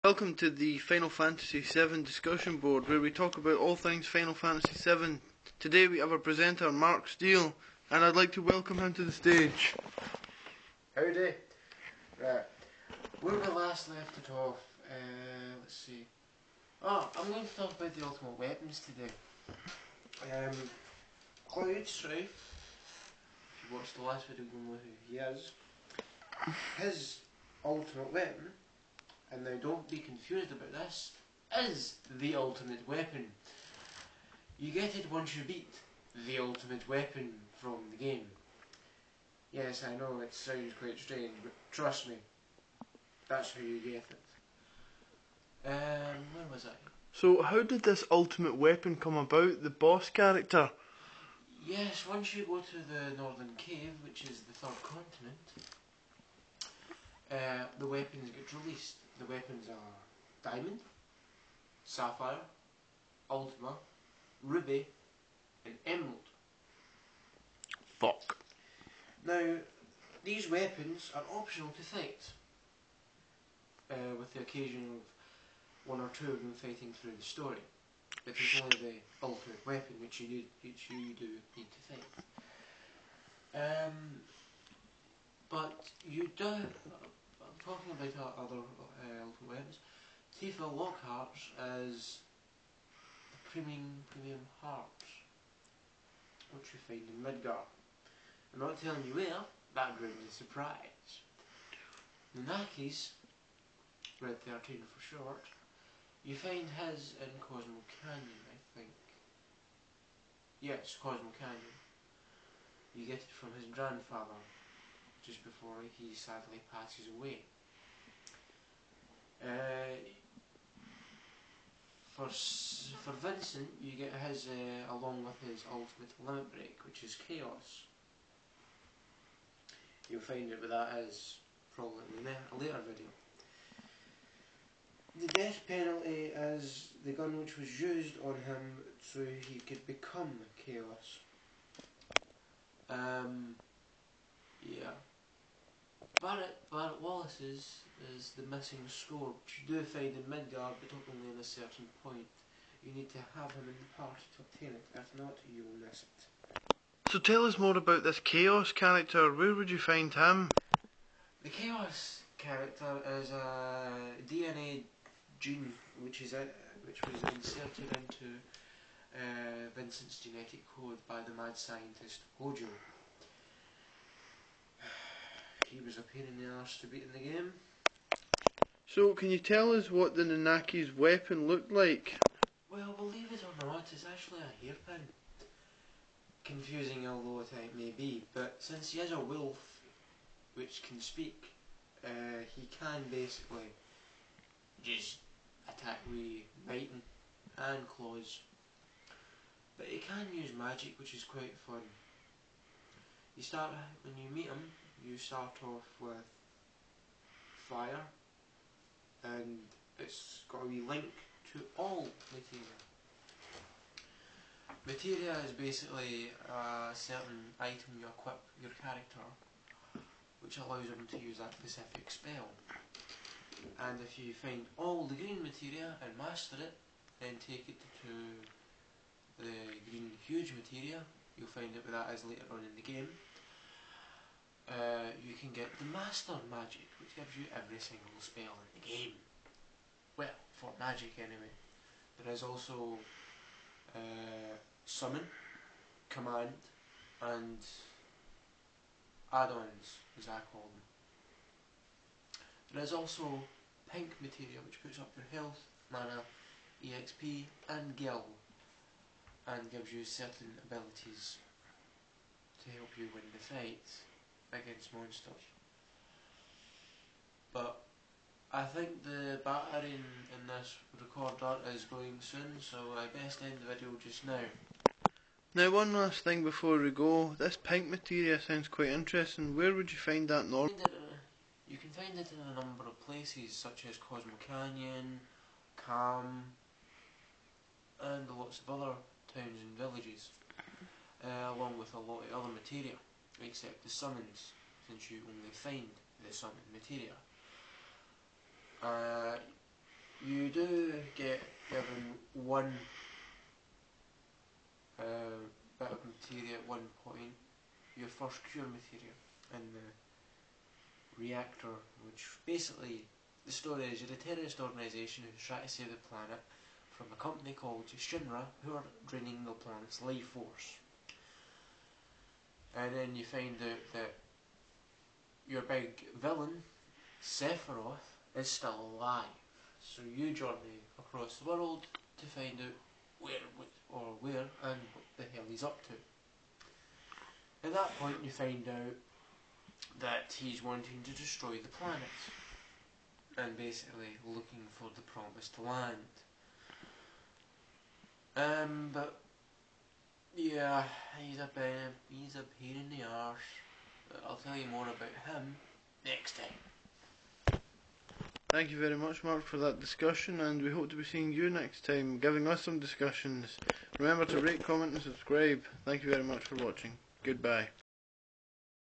Welcome to the Final Fantasy VII discussion board, where we talk about all things Final Fantasy VII. Today we have our presenter, Marc Steele, and I'd like to welcome him to the stage. Howdy. Right. Where we last left it off, let's see. I'm going to talk about the ultimate weapons today. Cloud Strife, if you watched the last video, you'll know who he is. His ultimate weapon, and now don't be confused about this, is the ultimate weapon. You get it once you beat the ultimate weapon from the game. Yes, I know it sounds quite strange, but trust me, that's how you get it. Where was I? So, how did this ultimate weapon come about, the boss character? Yes, once you go to the Northern Cave, which is the third continent, the weapons get released. The weapons are Diamond, Sapphire, Ultima, Ruby, and Emerald. Fuck. Now, these weapons are optional to fight, with the occasion of one or two of them fighting through the story. But it's only the ultimate weapon which you do need to fight. But you do. I'm talking about other ultimate weapons. Tifa Lockhart's is the premium heart, which you find in Midgar. I'm not telling you where, background is a surprise. Nanaki's, Red 13 for short, you find his in Cosmo Canyon, I think. Yes, Cosmo Canyon. You get it from his grandfather, just before he sadly passes away. For Vincent, you get his along with his ultimate limit break, which is Chaos. You'll find out what that is probably in a later video. The death penalty is the gun which was used on him so he could become Chaos. Yeah. Barrett Wallace's is the missing score, which you do find in Midgard, but only in a certain point. You need to have him in the party to obtain it, if not, you will miss it. So tell us more about this Chaos character. Where would you find him? The Chaos character is a DNA gene which was inserted into Vincent's genetic code by the mad scientist Hojo. He was a pain in the arse to beat in the game. So, can you tell us what the Nanaki's weapon looked like? Well, believe it or not, it's actually a hairpin. Confusing although it may be, but since he is a wolf which can speak, he can basically just attack with biting and claws. But he can use magic, which is quite fun. When you meet him, you start off with fire, and it's got a wee link to all Materia. Materia is basically a certain item you equip your character, which allows him to use that specific spell. And if you find all the green materia and master it, then take it to the green huge materia. You'll find out what that is later on in the game. You can get the master magic, which gives you every single spell in the game. Well, for magic anyway. There is also summon, command, and add-ons, as I call them. There is also pink materia, which puts up your health, mana, EXP, and gil, and gives you certain abilities to help you win the fight against monsters. But I think the battery in this recorder is going soon, so I best end the video just now. Now, one last thing before we go. This pink materia sounds quite interesting. Where would you find that normally? You can find it in a number of places, such as Cosmo Canyon, Cam, and lots of other towns and villages, along with a lot of other materia, except the summons, since you only find the summoned materia. one bit of materia at one point, your first cure materia, in the reactor, which basically, the story is you're a terrorist organisation who's trying to save the planet from a company called Shinra, who are draining the planet's life force. And then you find out that your big villain, Sephiroth, is still alive. So you journey across the world to find out where and what the hell he's up to. At that point you find out that he's wanting to destroy the planet and basically looking for the promised land. But yeah, he's a pain in the arse. But I'll tell you more about him next time. Thank you very much, Mark, for that discussion, and we hope to be seeing you next time, giving us some discussions. Remember to rate, comment and subscribe. Thank you very much for watching. Goodbye.